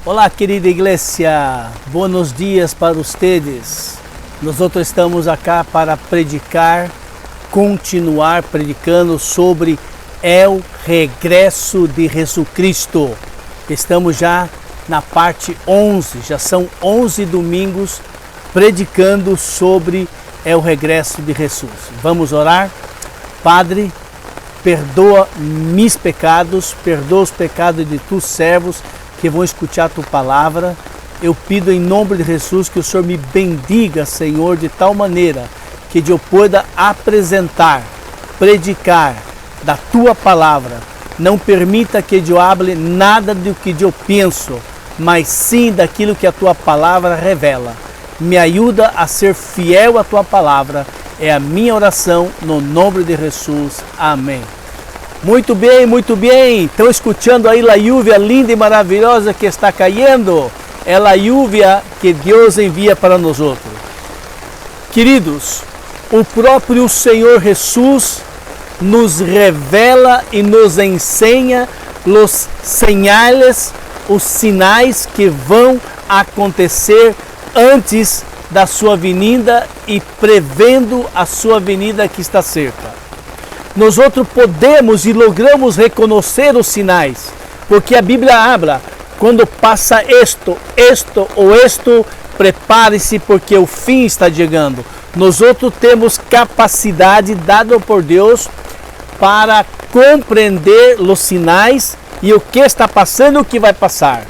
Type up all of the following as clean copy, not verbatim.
Olá, querida igreja, buenos dias para ustedes. Nós estamos aqui para predicar, continuar predicando sobre o regresso de Jesus Cristo. Estamos já na parte 11, já são 11 domingos predicando sobre o regresso de Jesus. Vamos orar? Padre, perdoa meus pecados, perdoa os pecados de tus servos que vão escutar a tua palavra. Eu pido em nome de Jesus que o Senhor me bendiga, Senhor, de tal maneira que eu pueda apresentar, predicar da tua palavra. Não permita que eu hable nada do que eu penso, mas sim daquilo que a tua palavra revela. Me ajuda a ser fiel à tua palavra. É a minha oração no nome de Jesus. Amém. Muito bem, muito bem. Estão escutando aí a lluvia linda e maravilhosa que está caindo? É a lluvia que Deus envia para nós outros. Queridos, o próprio Senhor Jesus nos revela e nos ensina os sinais, os sinais que vão acontecer antes da sua vinda e prevendo a sua vinda que está cerca. Nós outros podemos e logramos reconhecer os sinais, porque a Bíblia habla, quando passa isto ou isto, prepare-se porque o fim está chegando. Nós outros temos capacidade dada por Deus para compreender os sinais e o que está passando e o que vai passar.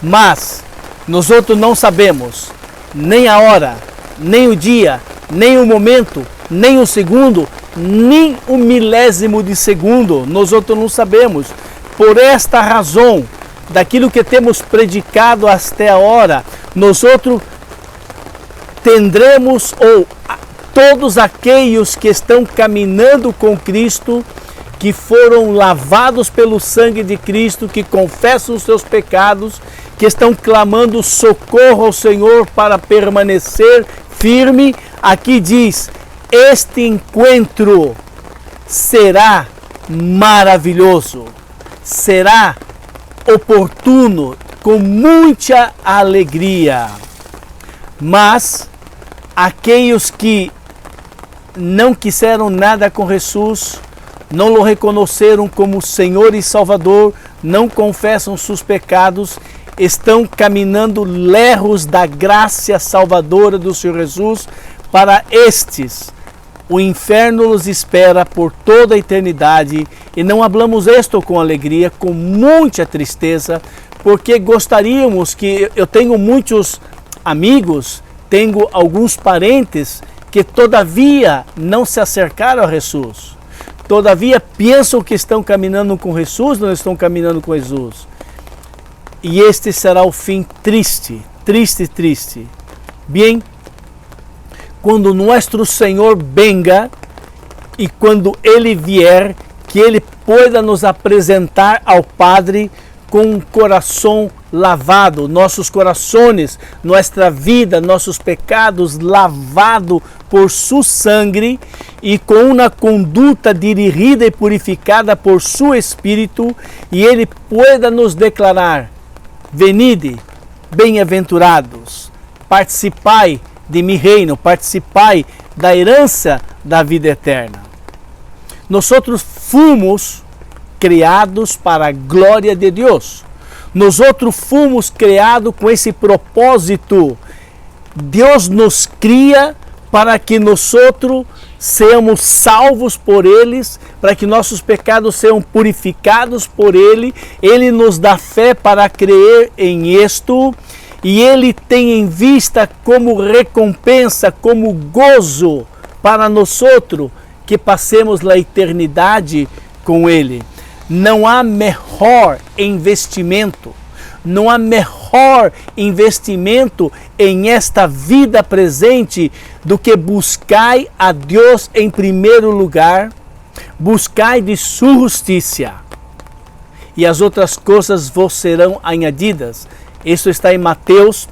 Mas nós outros não sabemos nem a hora, nem o dia, nem o momento, nem o segundo, nem o milésimo de segundo. Nós outros não sabemos. Por esta razão, daquilo que temos predicado até a hora, nós outros tendremos, ou todos aqueles que estão caminhando com Cristo, que foram lavados pelo sangue de Cristo, que confessam os seus pecados, que estão clamando socorro ao Senhor para permanecer firme. Aqui diz: este encontro será maravilhoso, será oportuno, com muita alegria. Mas aqueles que não quiseram nada com Jesus, não o reconheceram como Senhor e Salvador, não confessam seus pecados, estão caminhando lejos da graça salvadora do Senhor Jesus. Para estes, o inferno os espera por toda a eternidade, e não hablamos isto com alegria, com muita tristeza, porque gostaríamos que... Eu tenho muitos amigos, tenho alguns parentes que todavia não se acercaram a Jesus, todavia pensam que estão caminhando com Jesus, não estão caminhando com Jesus. E este será o fim triste, triste, triste. Bem, quando nosso Senhor venga e quando Ele vier, que Ele pueda nos apresentar ao Padre com um coração lavado, nossos corações, nossa vida, nossos pecados lavado por su sangue e com uma conduta dirigida e purificada por su Espírito, e Ele pueda nos declarar: venide, bem-aventurados, participai de mi reino, participai da herança da vida eterna. Nós outros fomos criados para a glória de Deus. Nós outros fomos criados com esse propósito. Deus nos cria para que nós outros sejamos salvos por eles, para que nossos pecados sejam purificados por Ele. Ele nos dá fé para crer em isto. E Ele tem em vista como recompensa, como gozo para nós outros que passemos a eternidade com Ele. Não há melhor investimento, não há melhor investimento em esta vida presente do que buscar a Deus em primeiro lugar, buscar de sua justiça, e as outras coisas vos serão añadidas. Isso está em Mateus,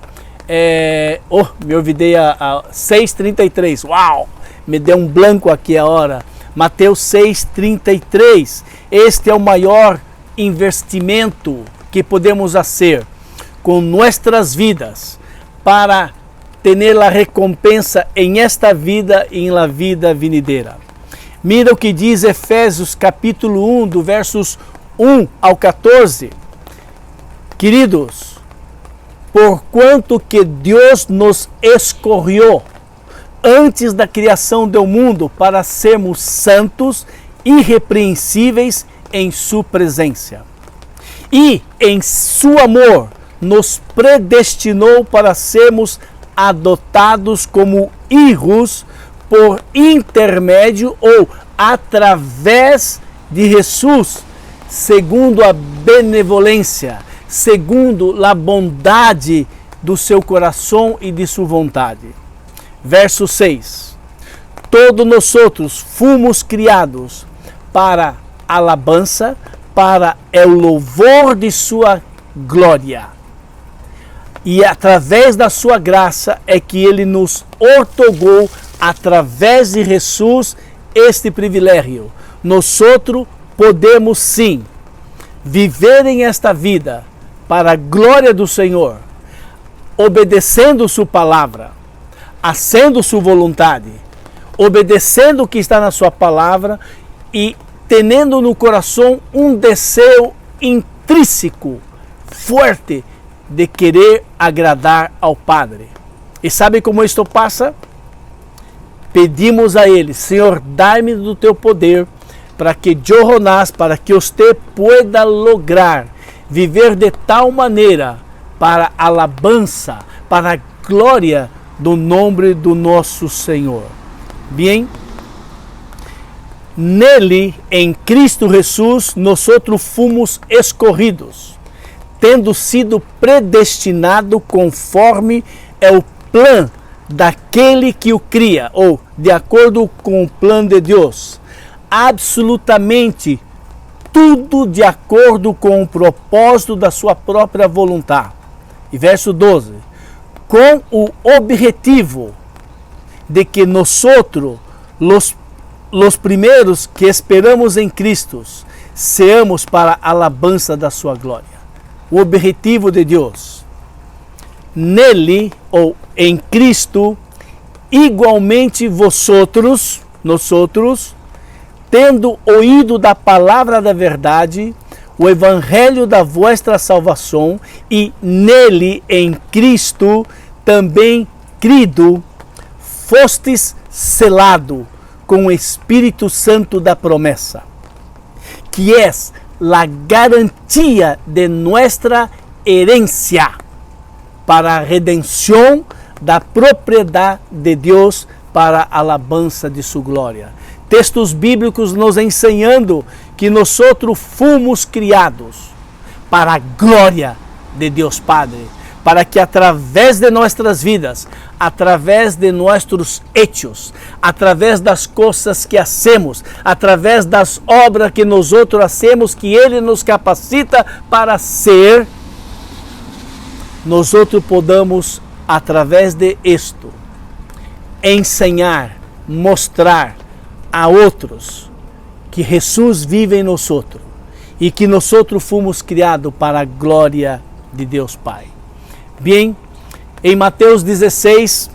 me olvidei a 6,33, uau, me deu um branco aqui a hora. Mateus 6,33, este é o maior investimento que podemos fazer. com nuestras vidas para ter a recompensa em esta vida e em la vida venidera. Mira o que diz Efésios capítulo 1, do versos 1 ao 14. Queridos, porquanto que Deus nos escolheu antes da criação do mundo para sermos santos, irrepreensíveis em sua presença. E em seu amor nos predestinou para sermos adotados como filhos por intermédio ou através de Jesus, segundo a benevolência, segundo a bondade do seu coração e de sua vontade. Verso 6. Todos nós fomos criados para alabança, para o louvor de sua glória. E através da sua graça é que ele nos outorgou, através de Jesus, este privilégio. Nós podemos sim viver em esta vida para a glória do Senhor, obedecendo sua palavra, fazendo sua vontade, obedecendo o que está na sua palavra e tendo no coração um desejo intrínseco, forte, de querer agradar ao Padre. E sabe como isto passa? Pedimos a Ele: Senhor, dá-me do teu poder para que eu, Jonás, para que você pueda lograr viver de tal maneira para a alabança, para a glória do nome do nosso Senhor. Bem, nele, em Cristo Jesus, nós fomos escolhidos, tendo sido predestinado conforme é o plano daquele que o cria, ou de acordo com o plano de Deus. Absolutamente tudo de acordo com o propósito da sua própria vontade. E verso 12. Com o objetivo de que nós, os primeiros que esperamos em Cristo, seamos para a alabança da sua glória. O objetivo de Deus. Nele, ou em Cristo, igualmente nós, tendo ouído da palavra da verdade, o evangelho da vossa salvação, e nele, em Cristo, também crido, fostes selado com o Espírito Santo da promessa, que é a garantia de nossa herencia para a redenção da propriedade de Deus para a alabança de sua glória. Textos bíblicos nos ensinando que nós fomos criados para a glória de Deus Padre, para que através de nossas vidas, através de nossos hechos, através das coisas que hacemos, através das obras que nós hacemos, que Ele nos capacita para ser, nós podamos, através de isto, ensinar, mostrar a outros que Jesus vive em nós e que nós fomos criados para a glória de Deus Pai. Bem, em Mateus 16,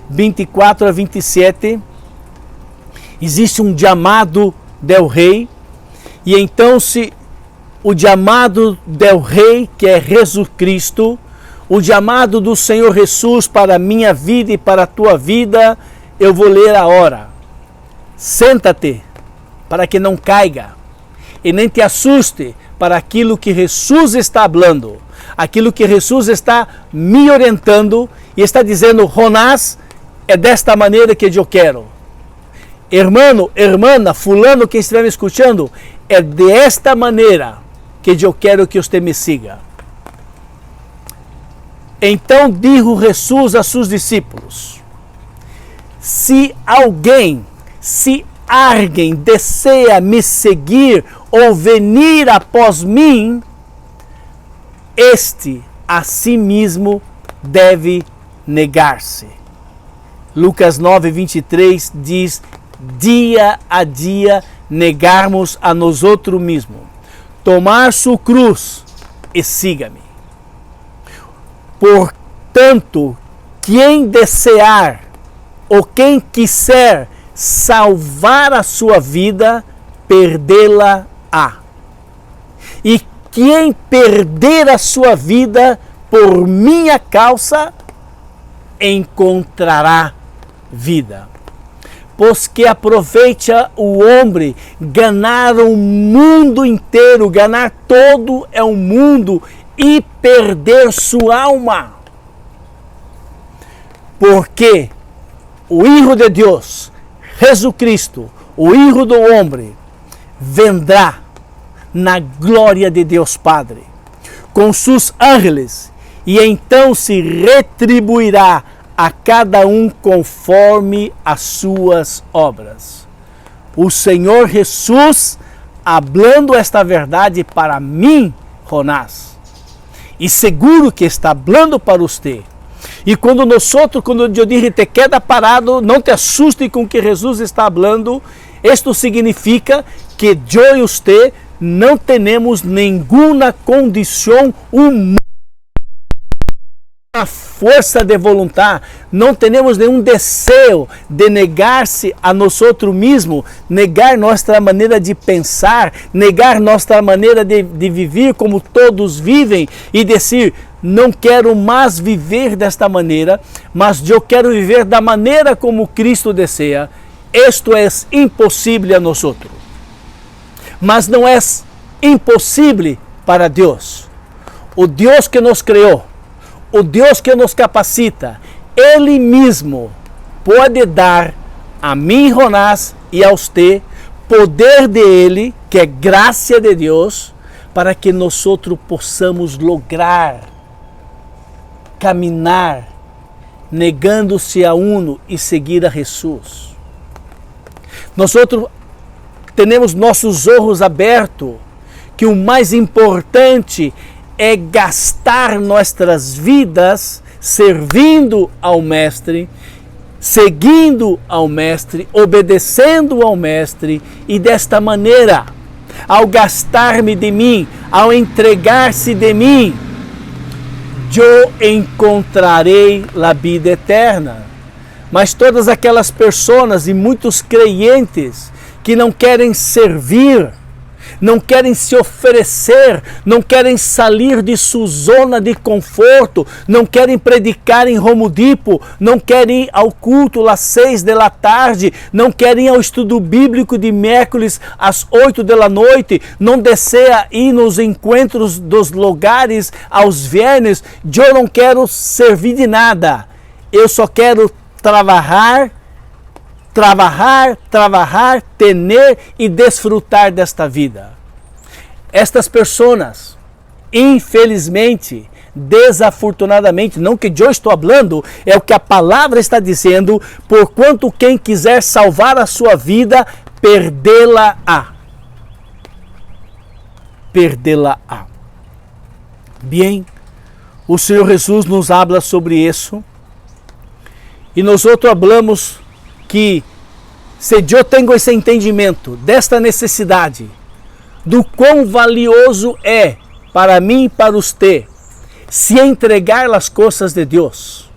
24 a 27, existe um chamado del Rei, e então se o chamado del Rei, que é Jesus Cristo, o chamado do Senhor Jesus para a minha vida e para a tua vida, eu vou ler agora. Senta-te, para que não caiga, e nem te assuste para aquilo que Jesus está falando, aquilo que Jesus está me orientando e está dizendo: Jonás, é desta maneira que eu quero. Hermano, hermana, fulano que estiver me escutando, é desta maneira que eu quero que você me siga. Então dijo Jesus a seus discípulos: se alguém deseja me seguir ou venir após mim, este a si mesmo deve negar-se. Lucas 9, 23 diz: dia a dia negarmos a nós outros mesmos, tomar sua cruz e siga-me. Portanto, quem desejar ou quem quiser salvar a sua vida, perdê-la-á. E quem perder a sua vida por minha causa, encontrará vida. Pois que aproveite o homem ganhar o mundo inteiro, ganhar todo é o mundo e perder sua alma. Porque o Hijo de Deus, Jesus Cristo, o Hijo do Homem, vendrá na glória de Deus Padre, com seus ángeles, e então se retribuirá a cada um conforme as suas obras. O Senhor Jesus, hablando esta verdade para mim, Jonás, e seguro que está hablando para você. E quando eu digo te queda parado, não te assuste com o que Jesus está falando. Isto significa que eu e você não temos nenhuma condição humana, força de vontade, não temos nenhum desejo de negar-se a nós mesmos, negar nossa maneira de pensar, negar nossa maneira de viver como todos vivem e dizer, não quero mais viver desta maneira, mas eu quero viver da maneira como Cristo deseja. Isto é impossível a nós. Mas não é impossível para Deus. O Deus que nos criou, o Deus que nos capacita, Ele mesmo pode dar a mim, Jonás, e a você, poder dele, que é graça de Deus, para que nós possamos lograr caminhar, negando-se a uno e seguir a Jesus. Nós temos nossos olhos abertos, que o mais importante é gastar nossas vidas servindo ao Mestre, seguindo ao Mestre, obedecendo ao Mestre, e desta maneira, ao gastar-me de mim, ao entregar-se de mim, eu encontrarei a vida eterna. Mas todas aquelas pessoas e muitos crentes que não querem servir, não querem se oferecer, não querem sair de sua zona de conforto, não querem predicar em Romudipo, não querem ir ao culto às 6 da tarde, não querem ir ao estudo bíblico de miércoles às 8 da noite, não desejam ir nos encontros dos lugares aos viernes. Eu não quero servir de nada, eu só quero trabalhar, tener e desfrutar desta vida. Estas pessoas, infelizmente, desafortunadamente, não que eu estou falando, é o que a palavra está dizendo, porquanto quem quiser salvar a sua vida, perdê-la-á. Perdê-la-á. Bem, o Senhor Jesus nos habla sobre isso, e nós falamos que se eu tenho esse entendimento desta necessidade, do quão valioso é para mim e para você se entregar as coisas de Deus.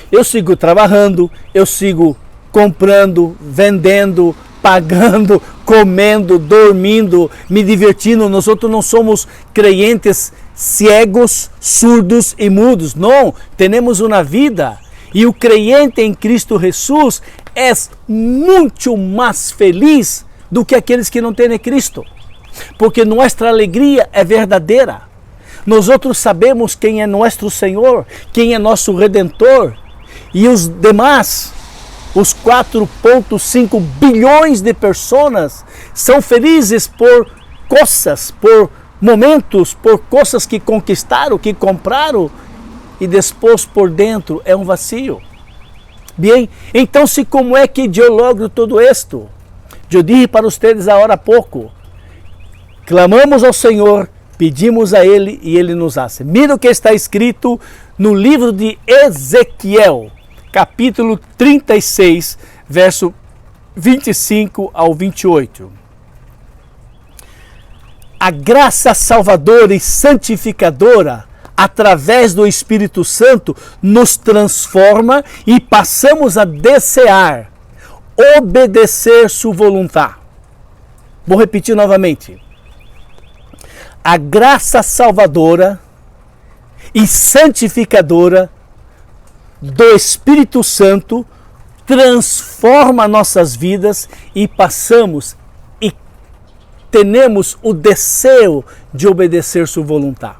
Eu sigo trabalhando, eu sigo comprando, vendendo, pagando, comendo, dormindo, me divertindo. Nós não somos crentes cegos, surdos e mudos. Não, temos uma vida. E o crente em Cristo Jesus é muito mais feliz do que aqueles que não têm Cristo. Porque nossa alegria é verdadeira. Nós sabemos quem é nosso Senhor, quem é nosso Redentor. E os demais, os 4,5 bilhões de pessoas, são felizes por coisas, por momentos, por coisas que conquistaram, que compraram, e depois por dentro é um vazio. Bem, então se como é que eu logro tudo isto? Eu disse para vocês agora há pouco, clamamos ao Senhor, pedimos a Ele e Ele nos hace. Mira o que está escrito no livro de Ezequiel, capítulo 36, verso 25 ao 28. A graça salvadora e santificadora através do Espírito Santo, nos transforma e passamos a desejar obedecer sua vontade. Vou repetir novamente. A graça salvadora e santificadora do Espírito Santo transforma nossas vidas e passamos e temos o desejo de obedecer sua vontade.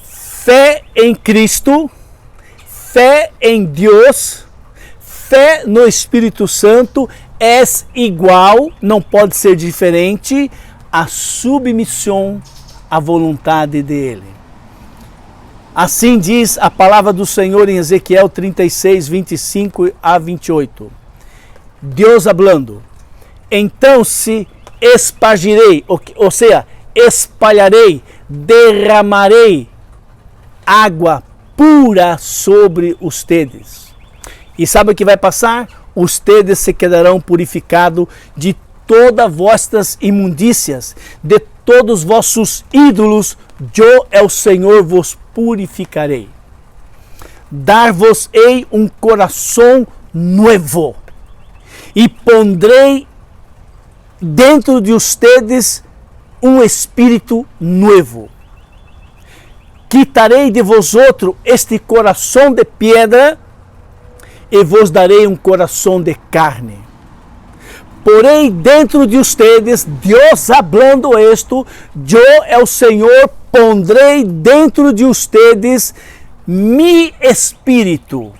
Fé em Cristo, fé em Deus, fé no Espírito Santo é igual, não pode ser diferente, a submissão à vontade dele. Assim diz a palavra do Senhor em Ezequiel 36, 25 a 28. Deus falando, então se espargirei, ou seja, espalharei, derramarei água pura sobre ustedes. E sabe o que vai passar? Ustedes se quedarão purificados de todas vossas imundícias, de todos vossos ídolos, eu, é o Senhor, vos purificarei. Dar-vos-ei um coração novo, e pondrei dentro de ustedes um espírito novo. Quitarei de vosotros este coração de pedra, e vos darei um coração de carne. Porém, dentro de ustedes, Deus hablando esto, eu, é o Senhor, pondrei dentro de ustedes mi espírito.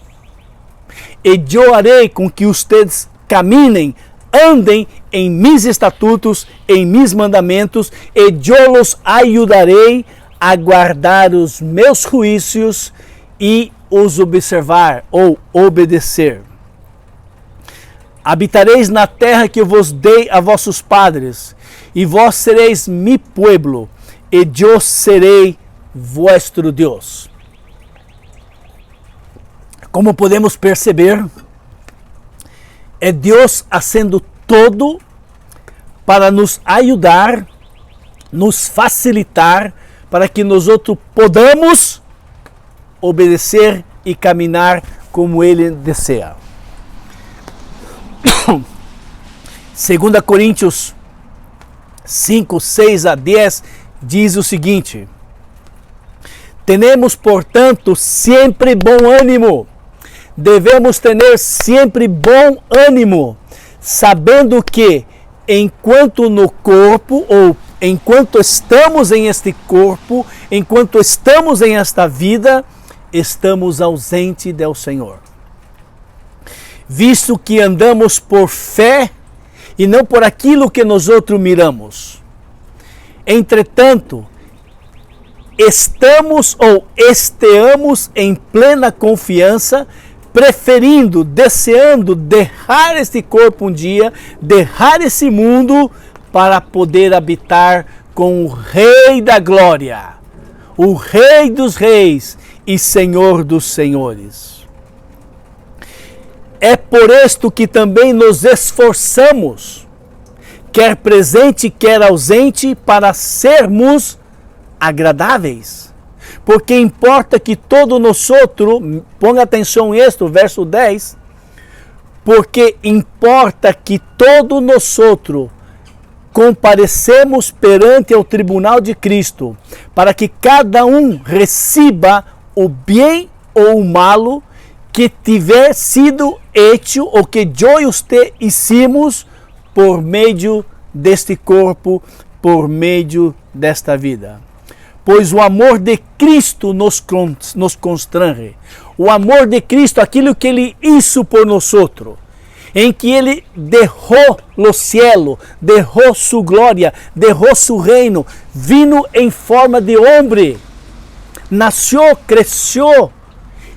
E eu harei com que ustedes caminem, andem em mis estatutos, em mis mandamentos, e eu los ajudarei a guardar os meus juízos e os observar ou obedecer. Habitareis na terra que eu vos dei a vossos padres, e vós sereis mi pueblo, e eu serei vosso Deus. Como podemos perceber, é Deus fazendo todo para nos ajudar, nos facilitar, para que nós outros podamos obedecer e caminhar como Ele deseja. 2 Coríntios 5, 6 a 10 diz o seguinte: Tenemos, portanto, sempre bom ânimo. Devemos ter sempre bom ânimo, sabendo que, enquanto no corpo, ou enquanto estamos em este corpo, enquanto estamos em esta vida, estamos ausentes do Senhor. Visto que andamos por fé e não por aquilo que nós outros miramos. Entretanto, estamos ou esteamos em plena confiança, preferindo, desejando deixar este corpo um dia, deixar esse mundo para poder habitar com o Rei da Glória, o Rei dos Reis e Senhor dos Senhores. É por isto que também nos esforçamos, quer presente, quer ausente, para sermos agradáveis. Porque importa que todo nosotros, ponga atenção nisto, verso 10, porque importa que todo nosotros comparecemos perante o tribunal de Cristo, para que cada um receba o bem ou o malo que tiver sido hecho, ou que eu e você hicimos por meio deste corpo, por meio desta vida. Pois o amor de Cristo nos constrange. O amor de Cristo, aquilo que Ele hizo por nós, em que Ele derrou o cielo, derrou sua glória, derrou seu reino, vino em forma de homem, nasceu, cresceu,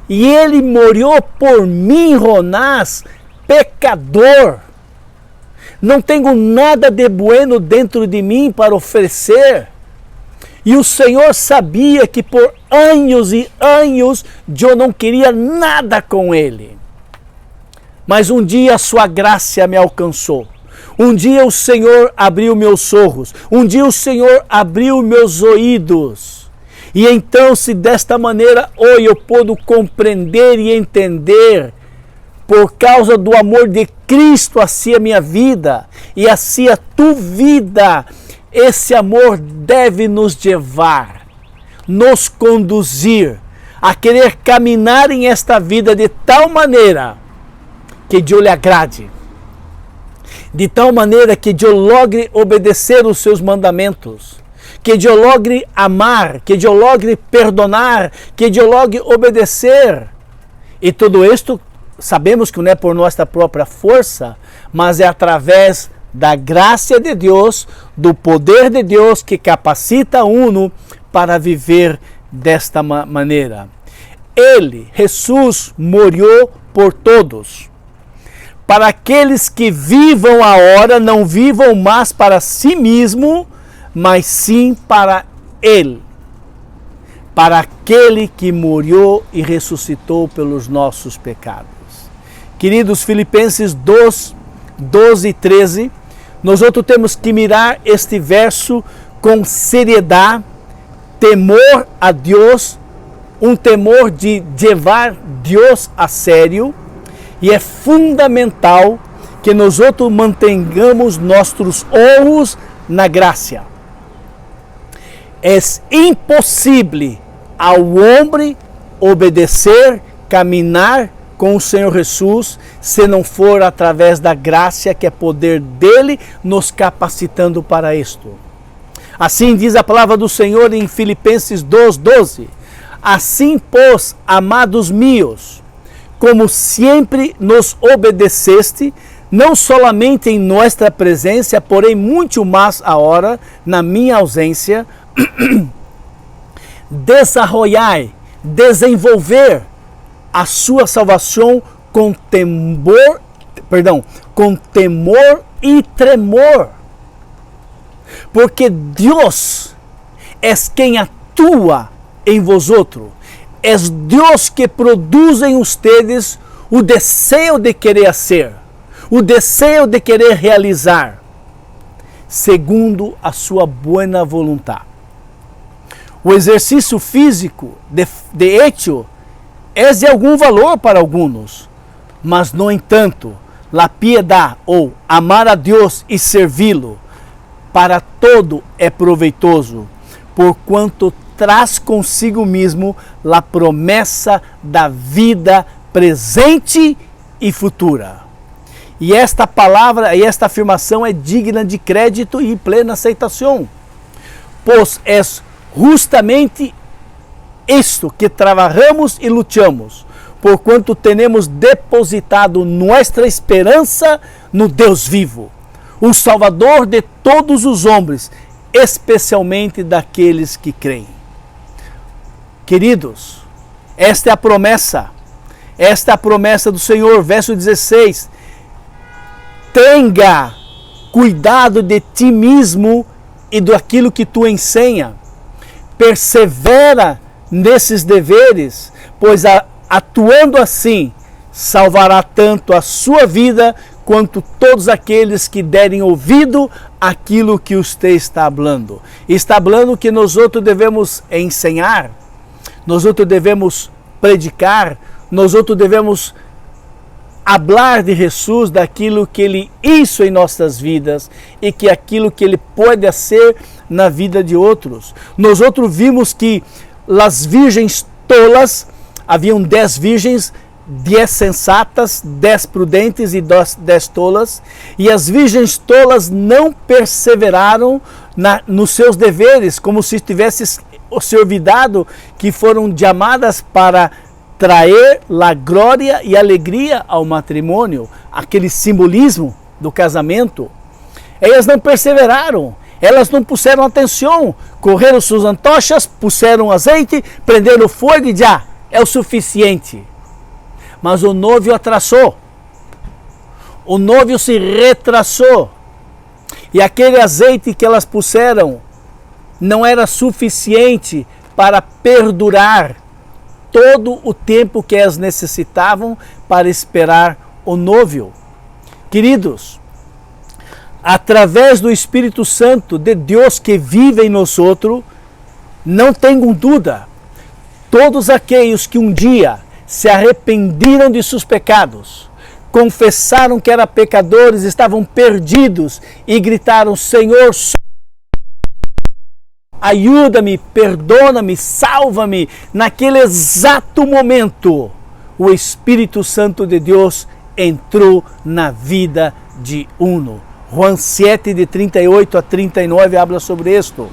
e Ele morreu por mim, Jonás, pecador. Não tenho nada de bueno dentro de mim para oferecer. E o Senhor sabia que por anos e anos eu não queria nada com Ele. Mas um dia a sua graça me alcançou. Um dia o Senhor abriu meus olhos. Um dia o Senhor abriu meus ouvidos. E então, se desta maneira hoje eu puedo compreender e entender, por causa do amor de Cristo assim a minha vida e assim a tua vida, esse amor deve nos levar, nos conduzir a querer caminhar em esta vida de tal maneira que Deus lhe agrade, de tal maneira que Deus logre obedecer os seus mandamentos, que Deus logre amar, que Deus logre perdonar, que Deus logre obedecer. E tudo isto sabemos que não é por nossa própria força, mas é através da graça de Deus, do poder de Deus que capacita uno para viver desta maneira. Ele, Jesus, morreu por todos. Para aqueles que vivam agora, não vivam mais para si mesmo, mas sim para Ele. Para aquele que morreu e ressuscitou pelos nossos pecados. Queridos, Filipenses 2, 12 e 13, nós outros temos que mirar este verso com seriedade, temor a Deus, um temor de levar Deus a sério, e é fundamental que nós outros mantenhamos nossos olhos na graça. É impossível ao homem obedecer, caminhar com o Senhor Jesus, se não for através da graça que é poder dele nos capacitando para isto. Assim diz a palavra do Senhor em Filipenses 2:12. Assim, pois, amados meus, como sempre nos obedeceste, não solamente em nossa presença, porém muito mais agora, na minha ausência, desenvolver a sua salvação com temor e tremor. Porque Deus é quem atua em vosotros. É Deus que produz em ustedes o desejo de querer ser, o desejo de querer realizar, segundo a sua boa vontade. O exercício físico, de hecho, é de algum valor para alguns, mas, no entanto, a piedade ou amar a Deus e servi-lo, para todo é proveitoso, porquanto traz consigo mesmo a promessa da vida presente e futura. E esta palavra e esta afirmação é digna de crédito e plena aceitação, pois é justamente isto que trabalhamos e lutamos, porquanto temos depositado nossa esperança no Deus vivo, o Salvador de todos os homens, especialmente daqueles que creem. Queridos, esta é a promessa do Senhor, verso 16. Tenha cuidado de ti mesmo e daquilo que tu ensina. Persevera nesses deveres, pois atuando assim, salvará tanto a sua vida quanto todos aqueles que derem ouvido àquilo que você está falando. Está falando que nós outros devemos ensinar, nós outros devemos predicar, nós outros devemos falar de Jesus, daquilo que Ele hizo em nossas vidas e que aquilo que Ele pode fazer na vida de outros. Nós outros vimos que as virgens tolas, haviam 10 virgens, 10 sensatas, 10 prudentes e 10 tolas, e as virgens tolas não perseveraram nos seus deveres, como se tivesse se olvidado que foram chamadas para trazer a glória e alegria ao matrimônio, aquele simbolismo do casamento. Elas não perseveraram, elas não puseram atenção, correram suas antorchas, puseram azeite, prenderam fogo e já, é o suficiente. Mas o noivo atrasou, o noivo se retrasou, e aquele azeite que elas puseram não era suficiente para perdurar todo o tempo que elas necessitavam para esperar o noivo. Queridos, através do Espírito Santo de Deus que vive em nós outros, Não tenham dúvida, todos aqueles que um dia se arrependeram de seus pecados, confessaram que eram pecadores, estavam perdidos e gritaram: Senhor, ajuda-me, perdona-me, salva-me. Naquele exato momento, o Espírito Santo de Deus entrou na vida de uno. Juan 7, de 38 a 39, habla sobre isto.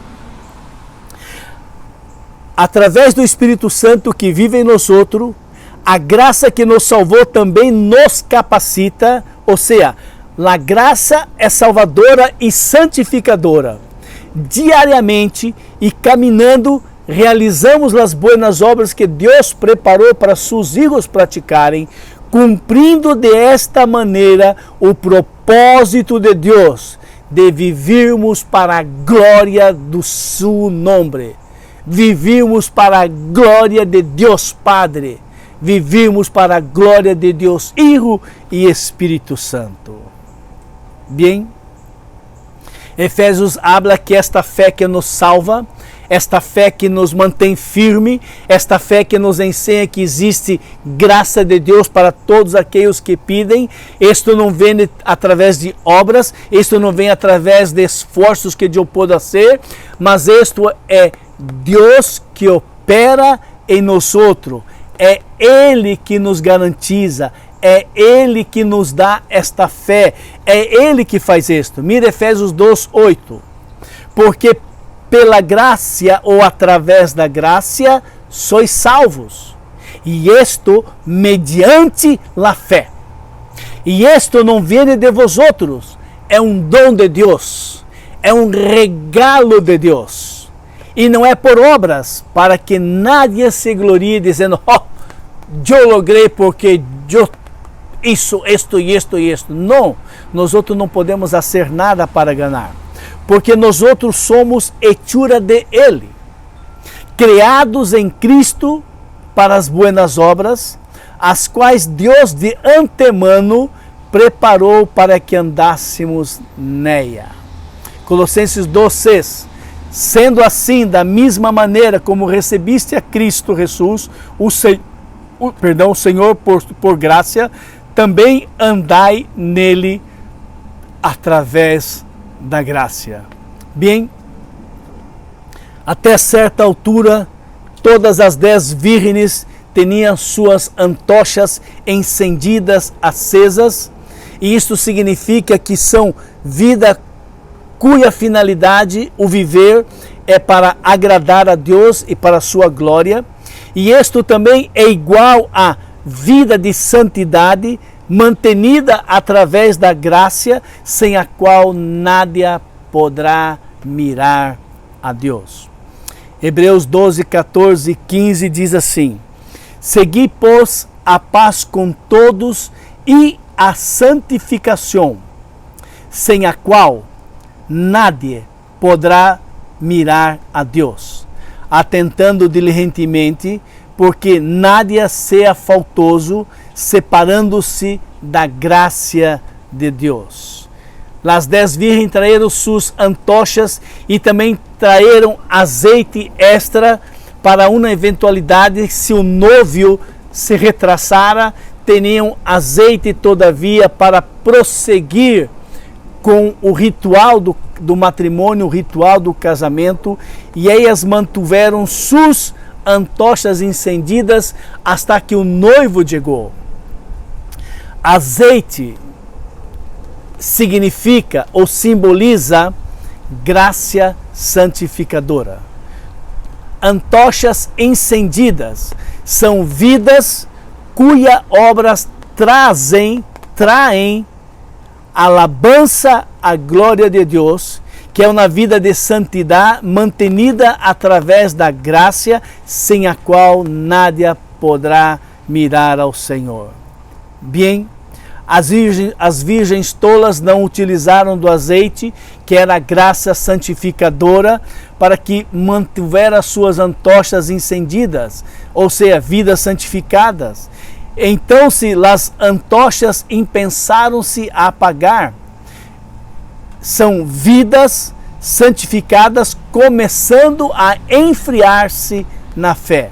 Através do Espírito Santo que vive em nós outros, a graça que nos salvou também nos capacita, ou seja, a graça é salvadora e santificadora. Diariamente e caminhando, realizamos as boas obras que Deus preparou para seus filhos praticarem, cumprindo desta maneira o propósito de Deus, de vivermos para a glória do seu nome. Vivimos para a glória de Deus Padre. Vivimos para a glória de Deus Hijo e Espírito Santo. Bem, Efésios habla que esta fé que nos salva, esta fé que nos mantém firme, esta fé que nos ensina que existe graça de Deus para todos aqueles que pedem. Isto não vem através de obras, isto não vem através de esforços que eu possa ser, mas isto é Deus que opera em nós outros. É Ele que nos garantiza, é Ele que nos dá esta fé, é Ele que faz isto. Mira Efésios 2:8. Porque pela graça ou através da graça sois salvos, e isto mediante a fé. E isto não vem de vosotros, é um dom de Deus, é um regalo de Deus. E não é por obras, para que nadie se glorie dizendo: oh, eu logrei porque eu isso, isto e isto e isto. Não, nós outros não podemos fazer nada para ganhar, porque nós outros somos hechura de Ele, criados em Cristo para as boas obras, as quais Deus de antemano preparou para que andássemos nela. Colossenses 2:6. Sendo assim, da mesma maneira como recebiste a Cristo Jesus, o Senhor por graça, também andai nele através da graça. Bem, até certa altura, todas as 10 vírgenes tinham suas antorchas encendidas, acesas, e isto significa que são vida cuja finalidade, o viver, é para agradar a Deus e para a sua glória. E isto também é igual à vida de santidade, mantenida através da graça, sem a qual nada poderá mirar a Deus. Hebreus 12, 14 e 15 diz assim: segui, pois, a paz com todos e a santificação, sem a qual nadie poderá mirar a Deus, atentando diligentemente, porque nadie seja faltoso, separando-se da graça de Deus. As 10 virgens traíram suas antorchas e também traíram azeite extra para uma eventualidade, se o noivo se retrasara, teriam azeite todavia para prosseguir com o ritual do matrimônio, o ritual do casamento, e elas mantiveram suas antorchas encendidas até que o noivo chegou. Azeite significa ou simboliza graça santificadora. Antorchas encendidas são vidas cujas obras traem alabança à glória de Deus, que é uma vida de santidade mantenida através da graça, sem a qual nada poderá mirar ao Senhor. Bem, as virgens tolas não utilizaram do azeite, que era a graça santificadora, para que mantivera suas antorchas encendidas, ou seja, vidas santificadas. Então, se as antorchas empezaram-se a apagar, são vidas santificadas, começando a enfriar-se na fé.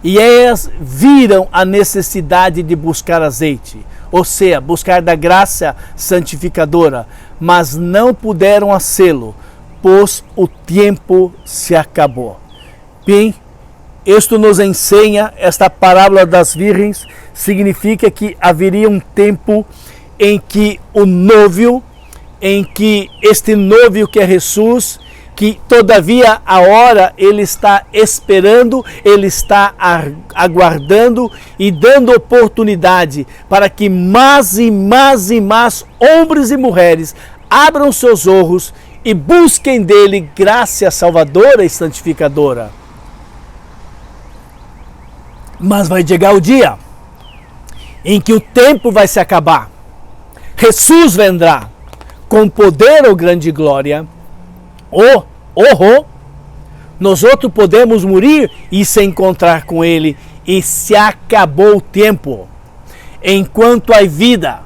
E elas viram a necessidade de buscar azeite, ou seja, buscar da graça santificadora, mas não puderam hacê-lo, pois o tempo se acabou. Bem, isto nos ensina, esta parábola das virgens significa que haveria um tempo em que o noivo, em que este noivo que é Jesus, que todavia a hora ele está esperando, ele está aguardando e dando oportunidade para que mais e mais e mais homens e mulheres abram seus olhos e busquem dele graça salvadora e santificadora. Mas vai chegar o dia em que o tempo vai se acabar. Jesus vendrá com poder ou grande glória. Nós outros podemos morrer e se encontrar com ele, e se acabou o tempo. Enquanto há vida,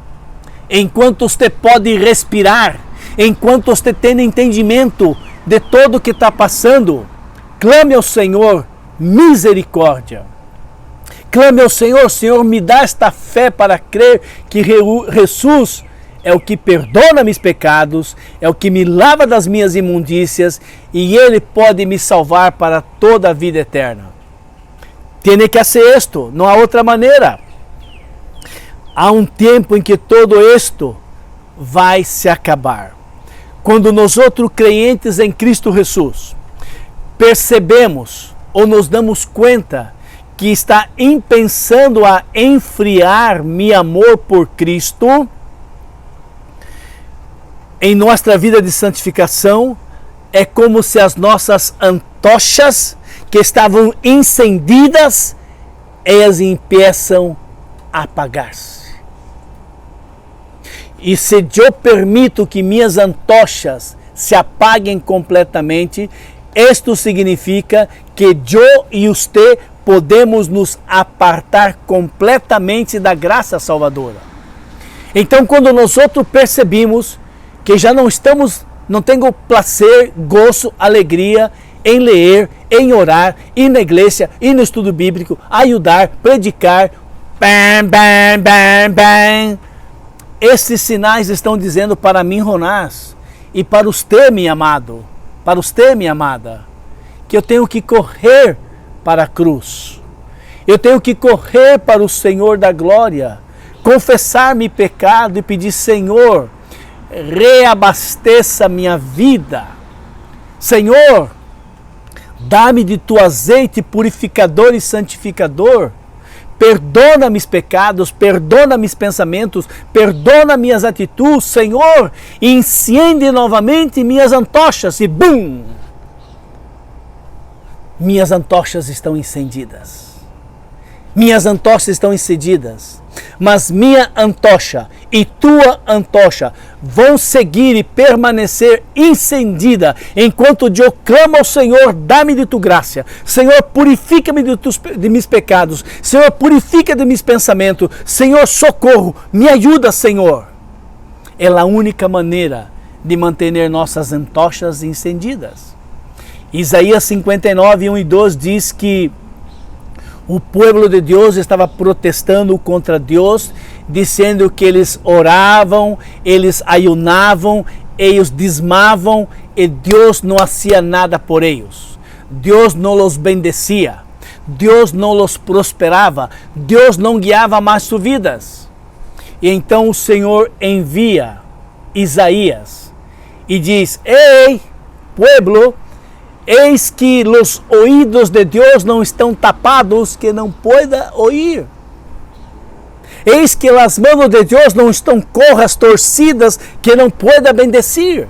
enquanto você pode respirar, enquanto você tem entendimento de tudo o que está passando, clame ao Senhor misericórdia. Clame ao Senhor, Senhor, me dá esta fé para crer que Jesus é o que perdoa meus pecados, é o que me lava das minhas imundícias e Ele pode me salvar para toda a vida eterna. Tem que ser isto, não há outra maneira. Há um tempo em que todo isto vai se acabar. Quando nós outros crentes em Cristo Jesus percebemos ou nos damos conta que está pensando a enfriar meu amor por Cristo, em nossa vida de santificação, é como se as nossas antochas que estavam encendidas, elas empeçam a apagar-se. E se eu permito que minhas antochas se apaguem completamente, isto significa que eu e você podemos nos apartar completamente da graça salvadora. Então, quando nós outros percebemos que já não tenho prazer, gozo, alegria em ler, em orar, ir na igreja, ir no estudo bíblico, ajudar, predicar, esses sinais estão dizendo para mim, Jonás, e para você, meu amado, para você, minha amada, que eu tenho que correr para a cruz. Eu tenho que correr para o Senhor da glória, confessar meu pecado e pedir, Senhor, reabasteça minha vida. Senhor, dá-me de tu azeite purificador e santificador. Perdona meus pecados, perdona meus pensamentos, perdona minhas atitudes, Senhor, e encende novamente minhas antochas e bum! Minhas antochas estão encendidas. Minhas antochas estão encendidas. Mas minha antocha e tua antocha vão seguir e permanecer encendida enquanto eu clamo ao Senhor, dá-me de tua graça. Senhor, purifica-me de meus pecados. Senhor, purifica de meus pensamentos. Senhor, socorro, me ajuda, Senhor. É a única maneira de manter nossas antochas encendidas. Isaías 59, 1 e 2 diz que o povo de Deus estava protestando contra Deus, dizendo que eles oravam, eles ayunavam, eles desmavam e Deus não fazia nada por eles. Deus não os bendecia, Deus não os prosperava, Deus não guiava mais suas vidas. E então o Senhor envia Isaías e diz: Ei, povo, eis que os ouvidos de Deus não estão tapados, que não pueda ouvir. Eis que as mãos de Deus não estão corras torcidas, que não pueda bendecir.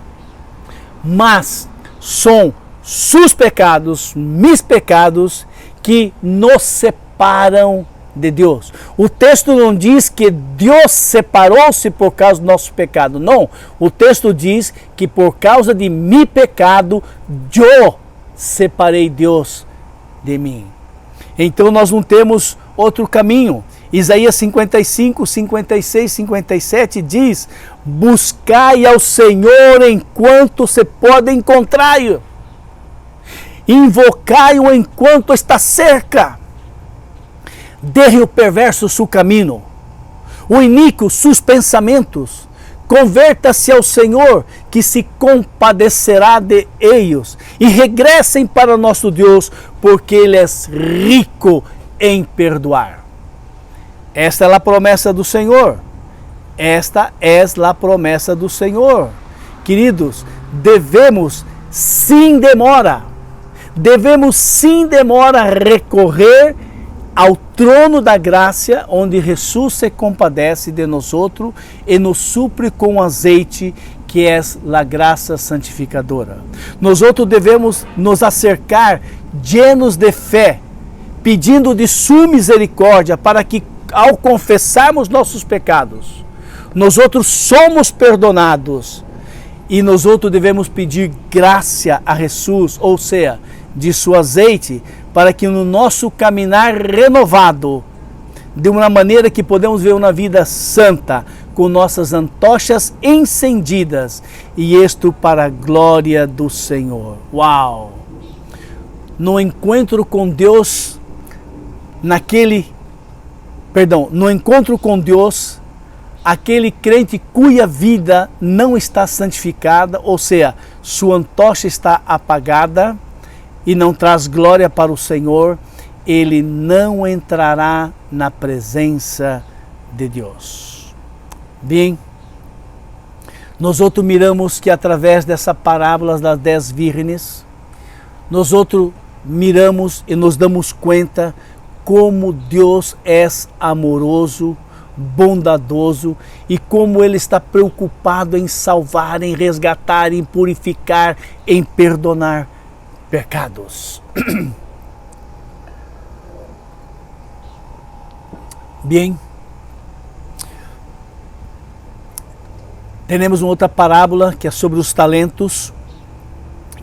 Mas são seus pecados, meus pecados, que nos separam de Deus. O texto não diz que Deus separou-se por causa do nosso pecado. Não. O texto diz que por causa de meu pecado, eu separei Deus de mim. Então nós não temos outro caminho. Isaías 55, 56, 57 diz: buscai ao Senhor enquanto se pode encontrar-o, invocai-o enquanto está cerca, derre o perverso seu caminho, o iníquo seus pensamentos, converta-se ao Senhor, que se compadecerá de eles, e regressem para nosso Deus, porque Ele é rico em perdoar. Esta é a promessa do Senhor. Esta é a promessa do Senhor. Queridos, devemos sem demora recorrer ao trono da graça, onde Jesus se compadece de nós outros e nos supre com azeite, que é a graça santificadora. Nós outros devemos nos acercar llenos de fé, pedindo de sua misericórdia, para que ao confessarmos nossos pecados, nós outros somos perdonados, e nós outros devemos pedir graça a Jesus, ou seja, de seu azeite, para que no nosso caminhar renovado, de uma maneira que podemos ver uma vida santa, com nossas antorchas encendidas, e isto para a glória do Senhor. Uau! No encontro com Deus, no encontro com Deus, aquele crente cuja vida não está santificada, ou seja, sua antorcha está apagada e não traz glória para o Senhor, ele não entrará na presença de Deus. Bem, nós outros miramos que através dessa parábola das 10 vírgenes, nós outros miramos e nos damos conta como Deus é amoroso, bondadoso, e como Ele está preocupado em salvar, em resgatar, em purificar, em perdonar pecados. Bem, temos uma outra parábola que é sobre os talentos,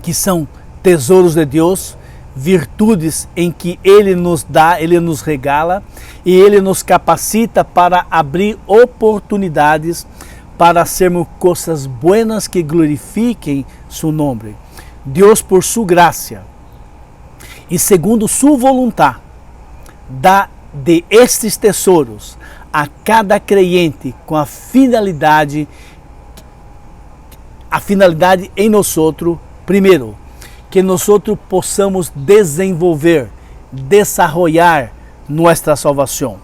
que são tesouros de Deus, virtudes em que Ele nos dá, Ele nos regala, e Ele nos capacita para abrir oportunidades para sermos coisas buenas que glorifiquem seu nome. Deus, por sua graça e segundo sua vontade, dá de estes tesouros a cada crente com a finalidade em nós outros, primeiro, que nós possamos desenvolver, desarrollar nossa salvação.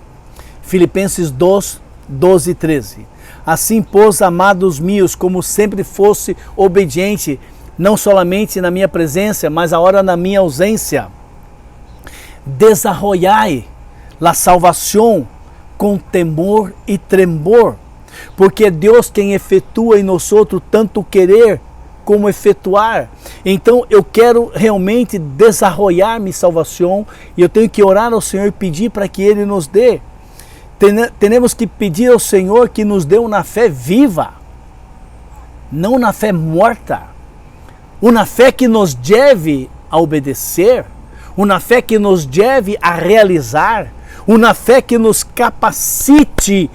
Filipenses 2, 12 e 13. Assim, pois, amados meus, como sempre fosse obediente, não somente na minha presença, mas agora na minha ausência, desarrollai a salvação com temor e tremor, porque é Deus quem efetua em nós tanto querer como efetuar. Então eu quero realmente desarrollar minha salvação, e eu tenho que orar ao Senhor e pedir para que Ele nos dê. Temos que pedir ao Senhor que nos dê uma fé viva, não uma fé morta, uma fé que nos leve a obedecer, uma fé que nos leve a realizar, uma fé que nos capacite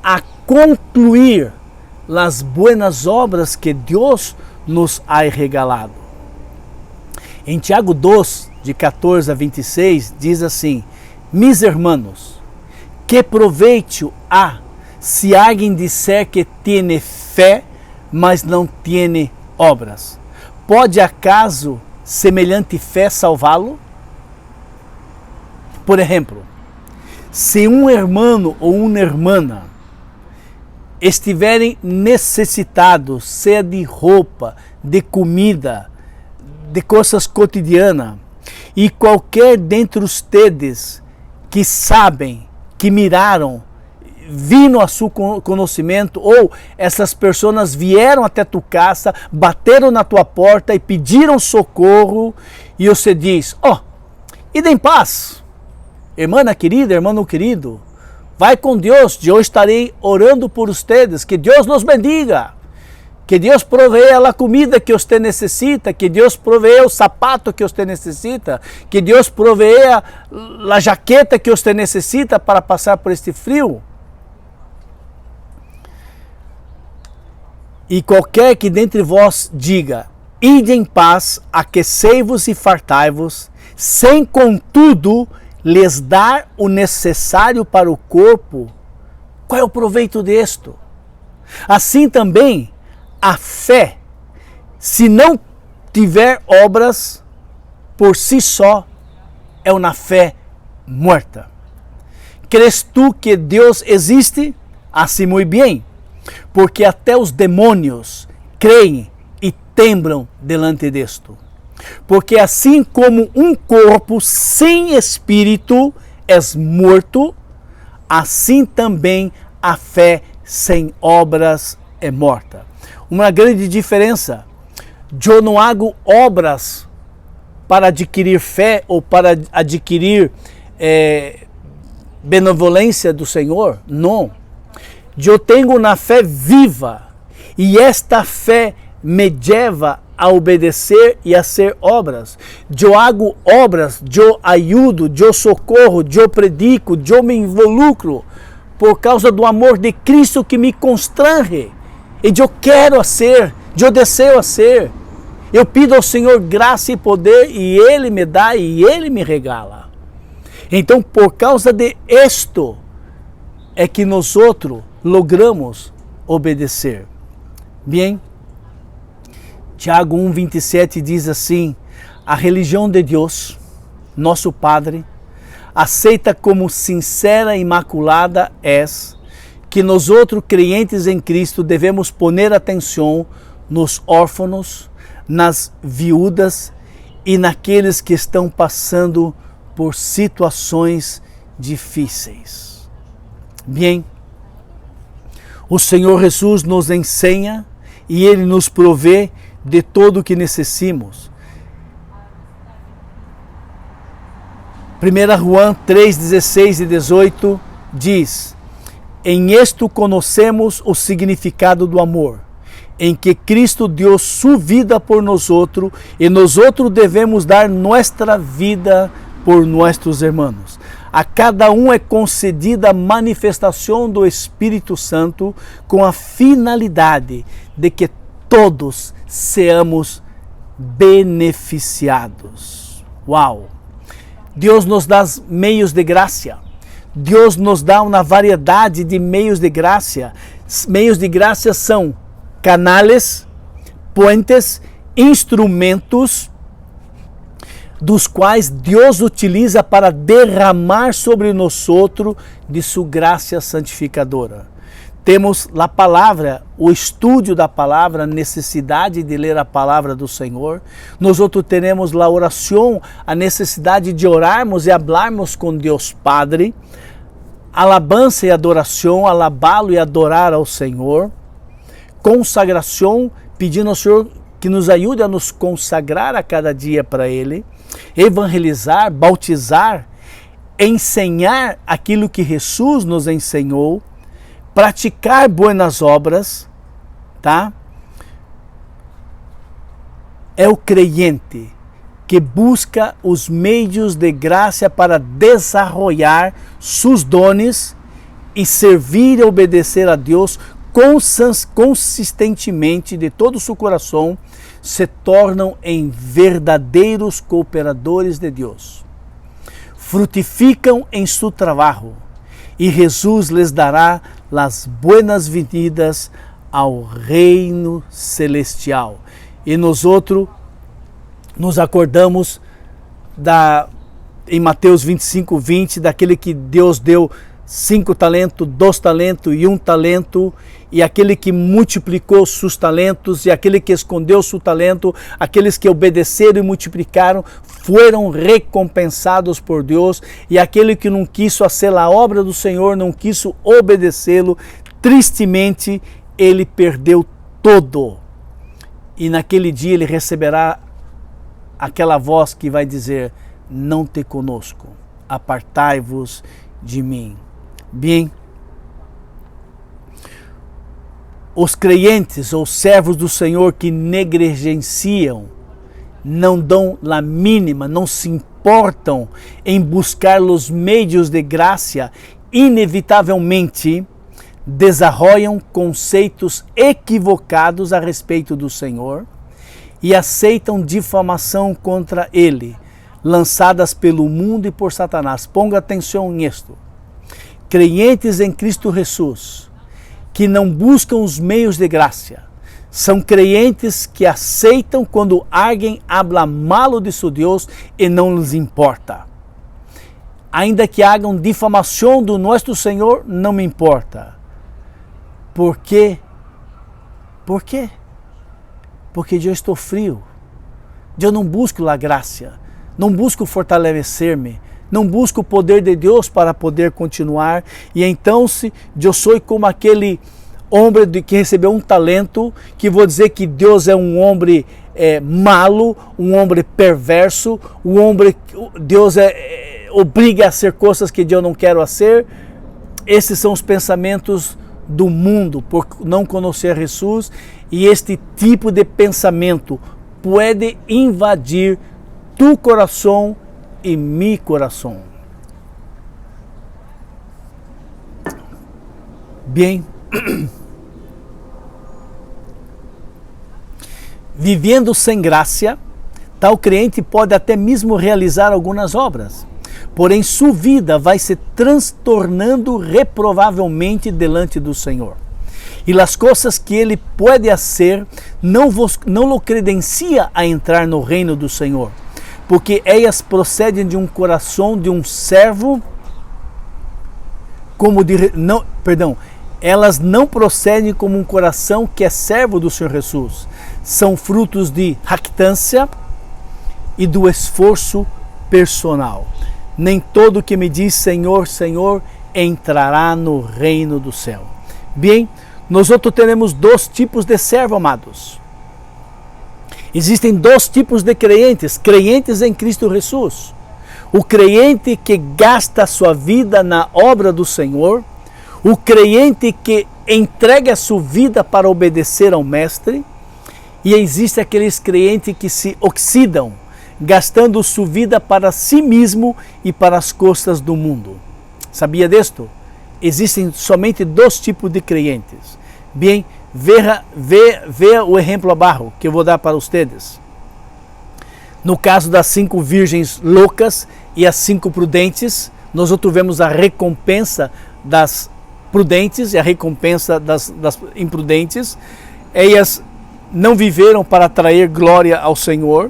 a concluir as buenas obras que Deus nos ha regalado. Em Tiago 2, de 14 a 26, diz assim: mis hermanos, que proveito há se alguém disser que tem fé, mas não tem obras? Pode acaso semelhante fé salvá-lo? Por exemplo, se um irmão ou uma irmã estiverem necessitados, seja de roupa, de comida, de coisas cotidianas, e qualquer dentre ustedes que sabem, que miraram, vindo a seu conhecimento, ou essas pessoas vieram até tu casa, bateram na tua porta e pediram socorro, e você diz: ide em paz, irmã querida, irmão querido, vai com Deus, eu estarei orando por vocês, que Deus nos bendiga, Que Deus provea a comida que você necessita, que Deus provea o sapato que você necessita, que Deus provea a jaqueta que você necessita para passar por este frio. E qualquer que dentre vós diga, ide em paz, aquecei-vos e fartai-vos, sem contudo lhes dar o necessário para o corpo, qual é o proveito disto? Assim também, a fé, se não tiver obras, por si só, é uma fé morta. Crês tu que Deus existe? Assim muito bem, porque até os demônios creem e temblam delante desto. Porque assim como um corpo sem espírito é morto, assim também a fé sem obras é morta. Uma grande diferença. Eu não hago obras para adquirir fé ou para adquirir benevolência do Senhor. Não. Eu tenho uma fé viva e esta fé me leva a obedecer e a ser obras. Eu hago obras, eu ajudo, eu socorro, eu predico, eu me involucro por causa do amor de Cristo que me constrange. E eu quero ser, eu desejo ser. Eu pido ao Senhor graça e poder e Ele me dá e Ele me regala. Então, por causa de isto, é que nós outros logramos obedecer. Bem, Tiago 1,27 diz assim, a religião de Deus, nosso Padre, aceita como sincera e imaculada que nós outros crentes em Cristo devemos poner atenção nos órfãos, nas viúvas e naqueles que estão passando por situações difíceis. Bem, o Senhor Jesus nos ensina e Ele nos provê de todo o que necessitamos. 1 João 3, 16 e 18 diz, em isto conhecemos o significado do amor, em que Cristo deu sua vida por nós outros e nós outros devemos dar nossa vida por nossos irmãos. A cada um é concedida a manifestação do Espírito Santo com a finalidade de que todos seamos beneficiados. Uau! Deus nos dá meios de graça. Deus nos dá uma variedade de meios de graça. Meios de graça são canais, puentes, instrumentos dos quais Deus utiliza para derramar sobre nós outros de sua graça santificadora. Temos a palavra, o estudo da palavra, a necessidade de ler a palavra do Senhor. Nós outros teremos a oração, a necessidade de orarmos e falarmos com Deus Padre. Alabança e adoração, alabá-lo e adorar ao Senhor. Consagração, pedindo ao Senhor que nos ajude a nos consagrar a cada dia para Ele. Evangelizar, bautizar, ensinar aquilo que Jesus nos ensinou. Praticar boas obras, tá? É o crente que busca os meios de graça para desenvolver seus dones e servir e obedecer a Deus consistentemente de todo o seu coração, se tornam em verdadeiros cooperadores de Deus. Frutificam em seu trabalho e Jesus lhes dará as boas-vindas ao reino celestial. E nós outros nos acordamos em Mateus 25, 20, daquele que Deus deu 5 talentos, 2 talentos e 1 talento, e aquele que multiplicou seus talentos, e aquele que escondeu seu talento, aqueles que obedeceram e multiplicaram, foram recompensados por Deus, e aquele que não quis fazer a obra do Senhor, não quis obedecê-lo, tristemente ele perdeu todo. E naquele dia ele receberá aquela voz que vai dizer, não te conosco, apartai-vos de mim. Bem, os crentes ou servos do Senhor que negligenciam, não dão a mínima, não se importam em buscar os meios de graça, inevitavelmente desarroiam conceitos equivocados a respeito do Senhor e aceitam difamação contra Ele, lançadas pelo mundo e por Satanás. Ponga atenção nisto. Crentes em Cristo Jesus, que não buscam os meios de graça, são crentes que aceitam quando alguém habla malo de seu Deus e não lhes importa. Ainda que hagam difamação do nosso Senhor, não me importa. Por quê? Por quê? Porque eu estou frio. Eu não busco a graça, não busco fortalecer-me, não busco o poder de Deus para poder continuar. E então, se eu sou como aquele homem que recebeu um talento, que vou dizer que Deus é um homem malo, um homem perverso, Deus obriga a ser coisas que eu não quero fazer. Esses são os pensamentos do mundo por não conhecer Jesus, e este tipo de pensamento pode invadir tu coração e mi coração. Bem, vivendo sem graça, tal crente pode até mesmo realizar algumas obras, porém sua vida vai se transtornando reprovavelmente delante do Senhor. E as coisas que ele pode fazer não o credencia a entrar no reino do Senhor, porque elas procedem de um coração de um servo, elas não procedem como um coração que é servo do Senhor Jesus. São frutos de jactância e do esforço personal. Nem todo que me diz Senhor, Senhor, entrará no reino do céu. Bem, nós outros temos dois tipos de servo, amados. Existem dois tipos de crentes em Cristo Jesus. O crente que gasta sua vida na obra do Senhor, o crente que entrega sua vida para obedecer ao Mestre, e existe aqueles crentes que se oxidam, gastando sua vida para si mesmo e para as costas do mundo. Sabia disto? Existem somente dois tipos de crentes. Bem, veja o exemplo abaixo que eu vou dar para vocês. No caso das 5 virgens loucas e as 5 prudentes, nós vemos a recompensa das prudentes e a recompensa das imprudentes. Elas não viveram para atrair glória ao Senhor.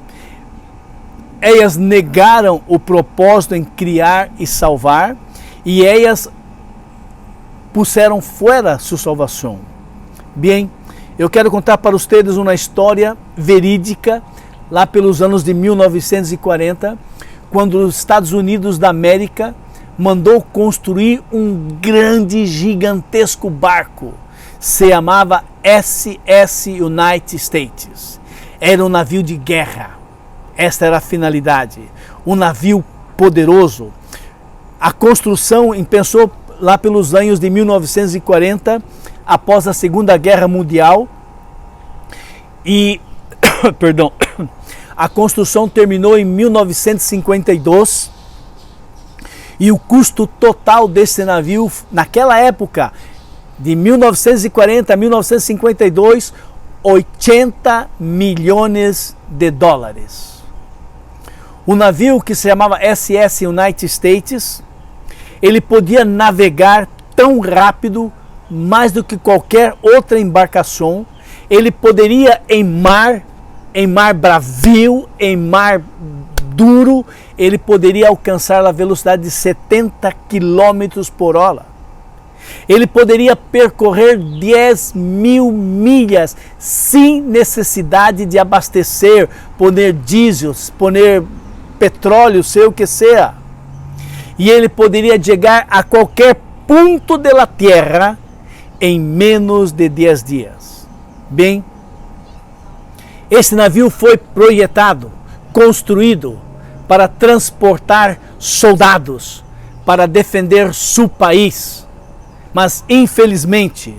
Elas negaram o propósito em criar e salvar, e elas puseram fora sua salvação. Bem, eu quero contar para vocês uma história verídica, lá pelos anos de 1940, quando os Estados Unidos da América mandou construir um grande, gigantesco barco. Se chamava SS United States. Era um navio de guerra. Esta era a finalidade. Um navio poderoso. A construção começou lá pelos anos de 1940, após a Segunda Guerra Mundial. E, a construção terminou em 1952. E o custo total desse navio, naquela época, de 1940 a 1952, 80 milhões de dólares. O navio, que se chamava SS United States, ele podia navegar tão rápido, mais do que qualquer outra embarcação. Ele poderia em mar bravio, em mar duro, ele poderia alcançar a velocidade de 70 km por hora. Ele poderia percorrer 10.000 milhas sem necessidade de abastecer, poner diesel, poner petróleo, sei o que seja. E ele poderia chegar a qualquer ponto da terra em menos de 10 dias. Bem, esse navio foi projetado, construído para transportar soldados, para defender seu país. Mas, infelizmente,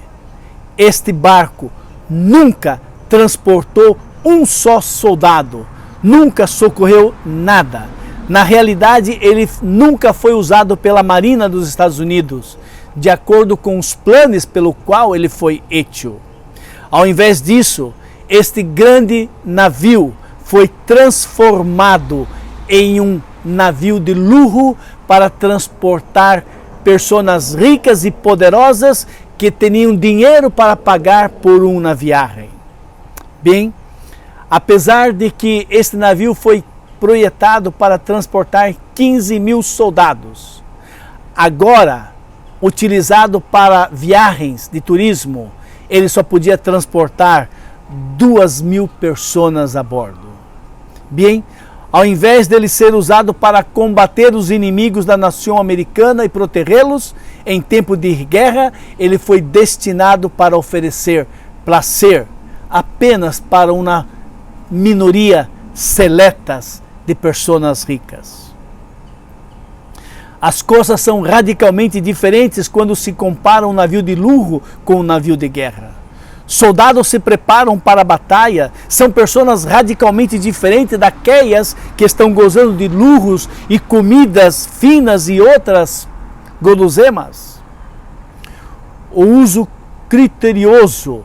este barco nunca transportou um só soldado, nunca socorreu nada. Na realidade, ele nunca foi usado pela Marinha dos Estados Unidos, de acordo com os planos pelo qual ele foi hecho. Ao invés disso, este grande navio foi transformado em um navio de luxo para transportar pessoas ricas e poderosas que tinham dinheiro para pagar por uma viagem. Bem, apesar de que este navio foi projetado para transportar 15 mil soldados, agora utilizado para viagens de turismo, ele só podia transportar 2.000 pessoas a bordo. Bem, ao invés dele ser usado para combater os inimigos da nação americana e protegê-los em tempo de guerra, ele foi destinado para oferecer prazer apenas para uma minoria seletas de pessoas ricas. As coisas são radicalmente diferentes quando se compara um navio de luxo com um navio de guerra. Soldados se preparam para a batalha, são pessoas radicalmente diferentes daquelas que estão gozando de luxos e comidas finas e outras guloseimas. O uso criterioso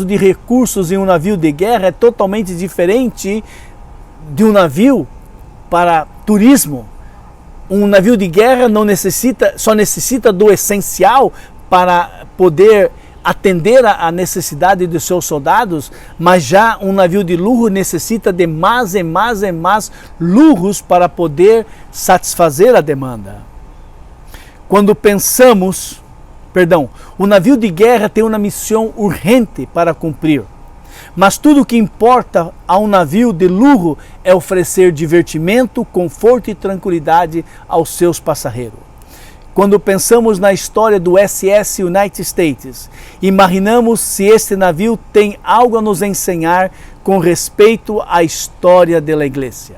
de recursos em um navio de guerra é totalmente diferente de um navio para turismo. Um navio de guerra só necessita do essencial para poder atender a necessidade dos seus soldados, mas já um navio de luxo necessita de mais e mais e mais luxos para poder satisfazer a demanda. O navio de guerra tem uma missão urgente para cumprir, mas tudo o que importa a um navio de luxo é oferecer divertimento, conforto e tranquilidade aos seus passageiros. Quando pensamos na história do SS United States, imaginamos se este navio tem algo a nos ensinar com respeito à história da Igreja.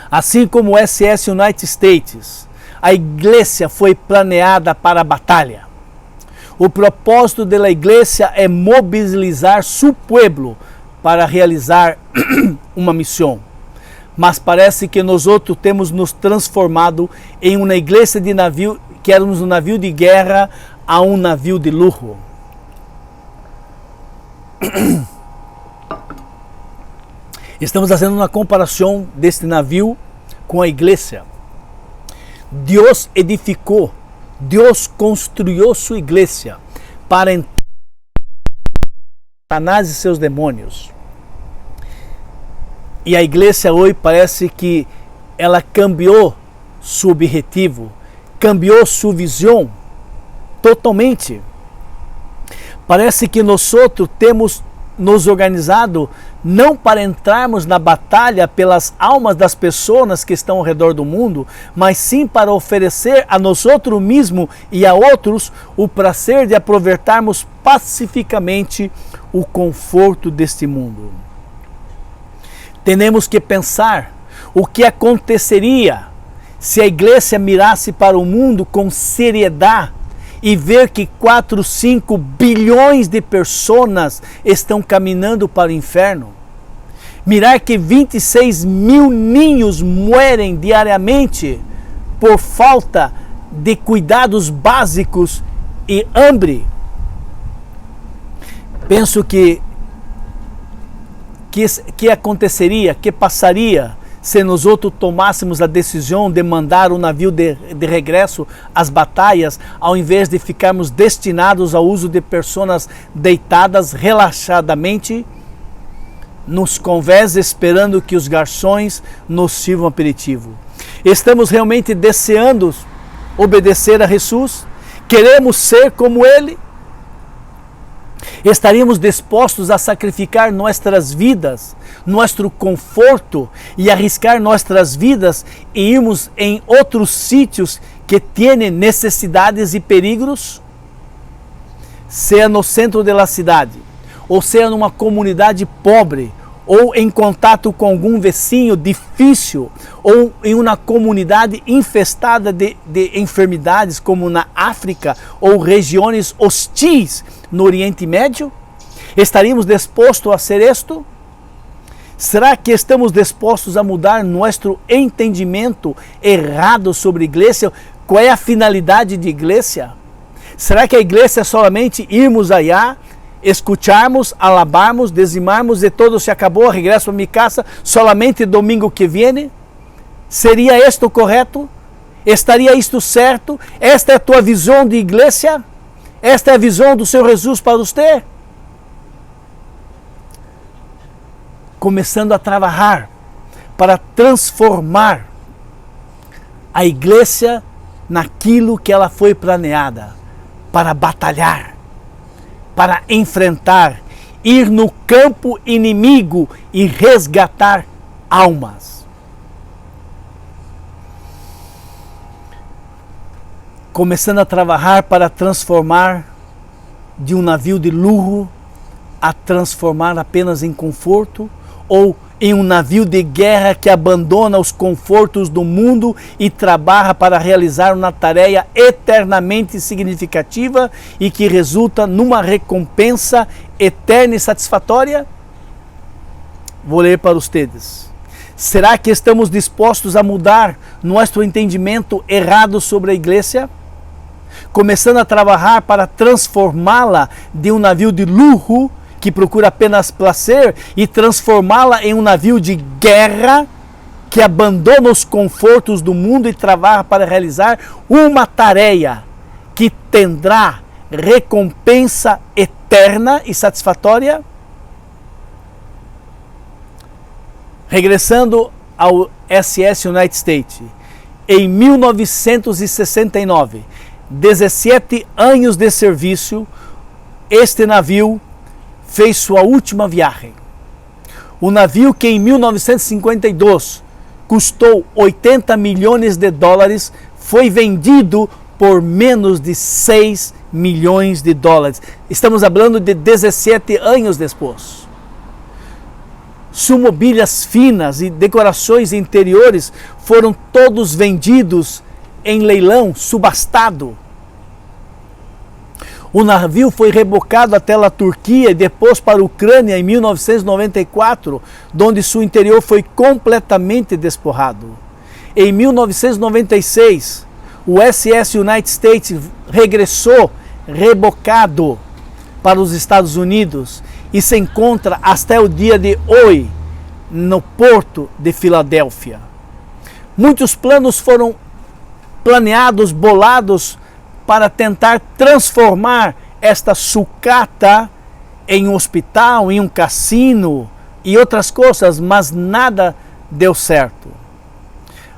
Assim como o SS United States, a Igreja foi planeada para a batalha. O propósito da Igreja é mobilizar seu povo para realizar uma missão. Mas parece que nós outros temos nos transformado em uma igreja de navio, que éramos um navio de guerra a um navio de luxo. Estamos fazendo uma comparação deste navio com a igreja. Deus edificou, Deus construiu sua igreja para entrar Satanás e seus demônios. E a igreja hoje parece que ela cambiou seu objetivo, cambiou sua visão totalmente. Parece que nós outros temos nos organizado não para entrarmos na batalha pelas almas das pessoas que estão ao redor do mundo, mas sim para oferecer a nós outros mesmos e a outros o prazer de aproveitarmos pacificamente o conforto deste mundo. Temos que pensar o que aconteceria se a igreja mirasse para o mundo com seriedade e ver que 4, 5 bilhões de pessoas estão caminhando para o inferno. Mirar que 26 mil ninhos morrem diariamente por falta de cuidados básicos e hambre. Penso que aconteceria, que passaria se nós outros tomássemos a decisão de mandar o navio de regresso às batalhas, ao invés de ficarmos destinados ao uso de pessoas deitadas relaxadamente nos convés, esperando que os garçons nos sirvam aperitivo. Estamos realmente desejando obedecer a Jesus? Queremos ser como Ele? Estaríamos dispostos a sacrificar nossas vidas, nosso conforto e arriscar nossas vidas e irmos em outros sítios que têm necessidades e perigos? Seja no centro da cidade, ou seja numa comunidade pobre, ou em contato com algum vizinho difícil, ou em uma comunidade infestada de enfermidades, como na África, ou regiões hostis no Oriente Médio? Estaríamos dispostos a ser isto? Será que estamos dispostos a mudar nosso entendimento errado sobre a igreja? Qual é a finalidade de igreja? Será que a igreja é solamente irmos allá, escucharmos, alabarmos, dizimarmos e todo se acabou, regresso a minha casa solamente domingo que vem? Seria isto correto? Estaria isto certo? Esta é a tua visão de igreja? Esta é a visão do Senhor Jesus para você? Começando a trabalhar para transformar a igreja naquilo que ela foi planeada, para batalhar, para enfrentar, ir no campo inimigo e resgatar almas. Começando a trabalhar para transformar de um navio de luxo a transformar apenas em conforto, ou em um navio de guerra que abandona os confortos do mundo e trabalha para realizar uma tarefa eternamente significativa e que resulta numa recompensa eterna e satisfatória? Vou ler para vocês. Será que estamos dispostos a mudar nosso entendimento errado sobre a igreja? Começando a trabalhar para transformá-la de um navio de luxo que procura apenas prazer e transformá-la em um navio de guerra que abandona os confortos do mundo e trabalha para realizar uma tarefa que terá recompensa eterna e satisfatória? Regressando ao SS United States, em 1969, 17 anos de serviço, este navio fez sua última viagem. O navio que em 1952 custou 80 milhões de dólares foi vendido por menos de 6 milhões de dólares. Estamos falando de 17 anos depois. Suas mobílias finas e decorações interiores foram todos vendidos em leilão subastado. O navio foi rebocado até a Turquia e depois para a Ucrânia em 1994, onde seu interior foi completamente despojado. Em 1996, o SS United States regressou rebocado para os Estados Unidos e se encontra até o dia de hoje no porto de Filadélfia. Muitos planos foram planeados, bolados, para tentar transformar esta sucata em um hospital, em um cassino e outras coisas, mas nada deu certo.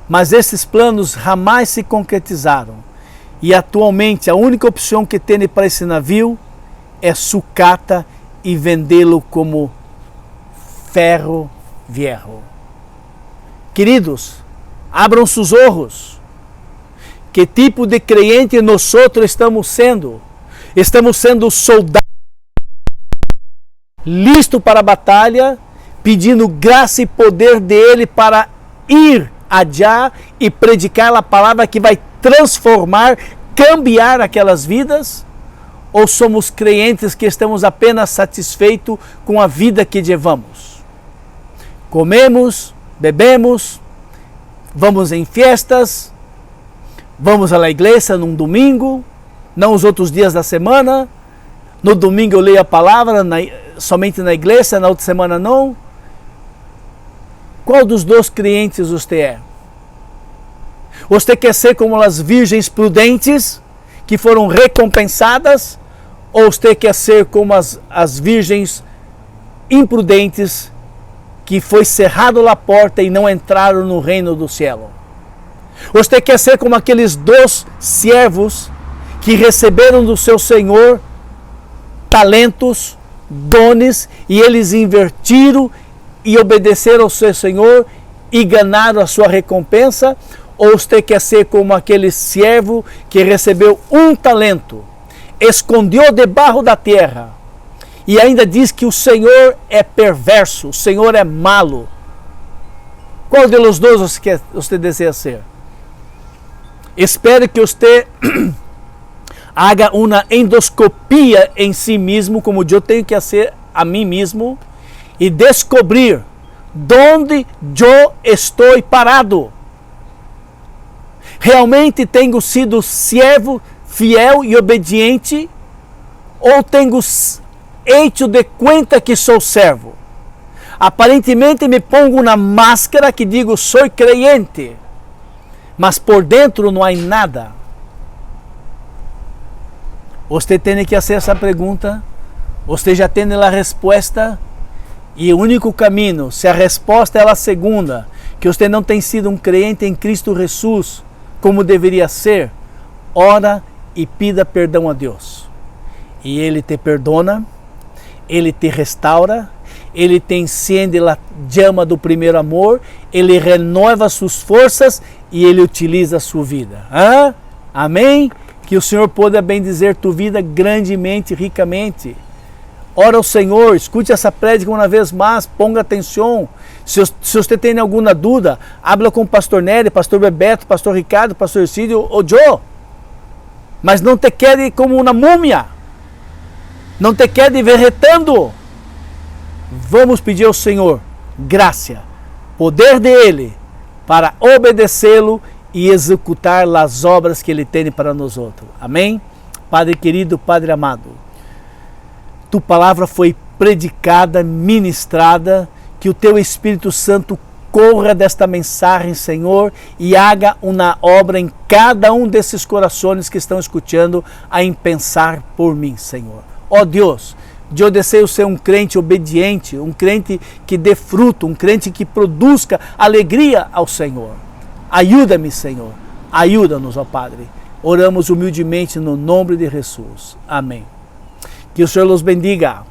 Mas esses planos jamais se concretizaram e atualmente a única opção que tem para esse navio é sucata e vendê-lo como ferro viejo. Queridos, abram seus olhos. Que tipo de crente nós estamos sendo? Estamos sendo soldados listos para a batalha, pedindo graça e poder dele para ir adiar e predicar a palavra que vai transformar, cambiar aquelas vidas? Ou somos crentes que estamos apenas satisfeitos com a vida que levamos? Comemos, bebemos, vamos em festas, vamos à igreja num domingo, não os outros dias da semana. No domingo eu leio a palavra somente na igreja, na outra semana não. Qual dos dois crentes você é? Você quer ser como as virgens prudentes que foram recompensadas? Ou você quer ser como as virgens imprudentes que foi cerrado a porta e não entraram no reino do céu? Você quer ser como aqueles 2 servos que receberam do seu Senhor talentos, dones, e eles invertiram e obedeceram ao seu Senhor e ganharam a sua recompensa? Ou você quer ser como aquele servo que recebeu 1 talento, escondeu debaixo da terra E ainda diz que o Senhor é perverso, o Senhor é malo. Qual dos dois você deseja ser? Espero que você haga uma endoscopia em si mesmo, como eu tenho que fazer a mim mesmo, e descobrir onde eu estou parado. Realmente tenho sido servo, fiel e obediente, ou tenho hecho de conta que sou servo? Aparentemente me pongo uma máscara que digo sou crente, mas por dentro não há nada. Você tem que fazer essa pergunta, você já tem a resposta, e o único caminho, se a resposta é a segunda, que você não tem sido um crente em Cristo Jesus, como deveria ser, ora e pida perdão a Deus. E Ele te perdona, Ele te restaura, Ele te encende a chama do primeiro amor, Ele renova suas forças e Ele utiliza a sua vida. Amém? Que o Senhor possa bendizer tua vida grandemente, ricamente. Ora ao Senhor, escute essa prédica uma vez mais, ponga atenção. Se você tem alguma dúvida, habla com o pastor Nery, pastor Bebeto, pastor Ricardo, pastor Cídio ou Joe. Mas não te quede como uma múmia. Não te quede vegetando. Vamos pedir ao Senhor graça, poder dele, para obedecê-lo e executar as obras que Ele tem para nós outros. Amém? Padre querido, Padre amado, tua palavra foi predicada, ministrada, que o teu Espírito Santo corra desta mensagem, Senhor, e haga uma obra em cada um desses corações que estão escutando a pensar por mim, Senhor. Ó Deus, eu desejo ser um crente obediente, um crente que dê fruto, um crente que produza alegria ao Senhor. Ajuda-me, Senhor. Ajuda-nos, ó Padre. Oramos humildemente no nome de Jesus. Amém. Que o Senhor os bendiga.